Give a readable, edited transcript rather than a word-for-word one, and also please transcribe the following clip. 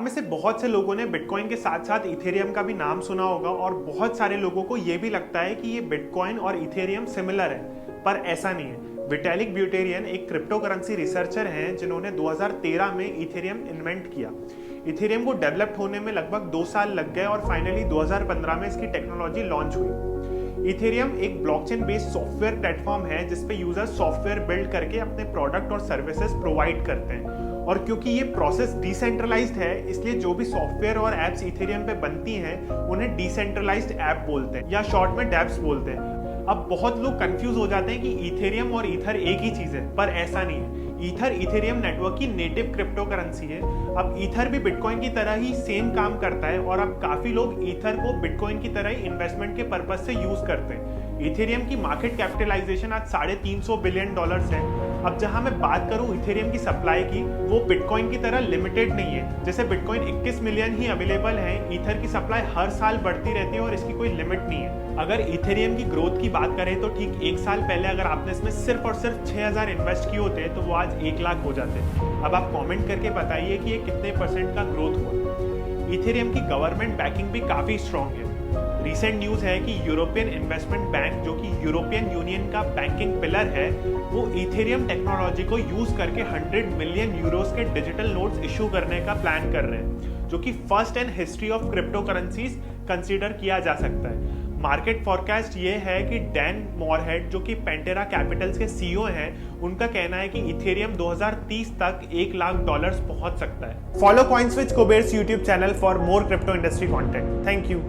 में से बहुत से लोगों ने बिटकॉइन के साथ साथ इथेरियम का भी नाम सुना होगा और बहुत सारे लोगों को ये भी लगता है कि ये बिटकॉइन और इथेरियम सिमिलर है, पर ऐसा नहीं है। विटालिक ब्यूटेरियन एक क्रिप्टो करेंसी रिसर्चर हैं जिन्होंने 2013 में इथेरियम इन्वेंट किया। इथेरियम को डेवलप होने में लगभग 2 साल लग गए और फाइनली 2015 में इसकी टेक्नोलॉजी लॉन्च हुई। इथेरियम एक ब्लॉकचेन बेस्ड सॉफ्टवेयर प्लेटफॉर्म है जिसपे यूजर्स सॉफ्टवेयर बिल्ड करके अपने प्रोडक्ट और सर्विसेज प्रोवाइड करते हैं, और क्योंकि ये प्रोसेस डिसेंट्रलाइज्ड है इसलिए जो भी सॉफ्टवेयर और एप्स इथेरियम पे बनती हैं उन्हें डिसेंट्रलाइज्ड ऐप बोलते हैं या शॉर्ट में डैप्स बोलते हैं। अब बहुत लोग कंफ्यूज हो जाते हैं कि इथेरियम और ईथर एक ही चीज है, पर ऐसा नहीं है। ईथर इथेरियम नेटवर्क की नेटिव क्रिप्टो करेंसी है। अब ईथर भी बिटकॉइन की तरह ही सेम काम करता है और अब काफी लोग ईथर को बिटकॉइन की तरह ही इन्वेस्टमेंट के पर्पज से यूज करते हैं। इथेरियम की मार्केट कैपिटलाइजेशन आज $350 बिलियन है। अब जहां मैं बात करूं इथेरियम की सप्लाई की, वो बिटकॉइन की तरह लिमिटेड नहीं है। जैसे बिटकॉइन 21 मिलियन ही अवेलेबल है, ईथर की सप्लाई हर साल बढ़ती रहती है और इसकी कोई लिमिट नहीं है। अगर इथेरियम की ग्रोथ की बात करें तो ठीक 1 साल पहले अगर आपने इसमें सिर्फ और सिर्फ 6000 इन्वेस्ट किए होते तो वो आज 1 लाख हो जाते। अब आप कमेंट करके बताइए कि ये कितने % का ग्रोथ हुआ। इथेरियम की गवर्नमेंट बैकिंग भी काफी स्ट्रॉन्ग है। रिसेंट न्यूज है कि यूरोपियन इन्वेस्टमेंट बैंक, जो कि यूरोपियन यूनियन का बैंकिंग पिलर है, वो इथेरियम टेक्नोलॉजी को यूज करके 100 मिलियन यूरोस के डिजिटल नोट्स इशू करने का प्लान कर रहे हैं, जो कि first in history of crypto currencies consider किया जा सकता है। मार्केट फॉरकास्ट ये है कि डैन मॉरहेड, जो कि पेंटेरा कैपिटल्स के सीईओ हैं, उनका कहना है कि इथेरियम 2030 तक $1 लाख पहुंच सकता है। Follow CoinSwitch Kuber's YouTube channel for more crypto industry content. Thank you.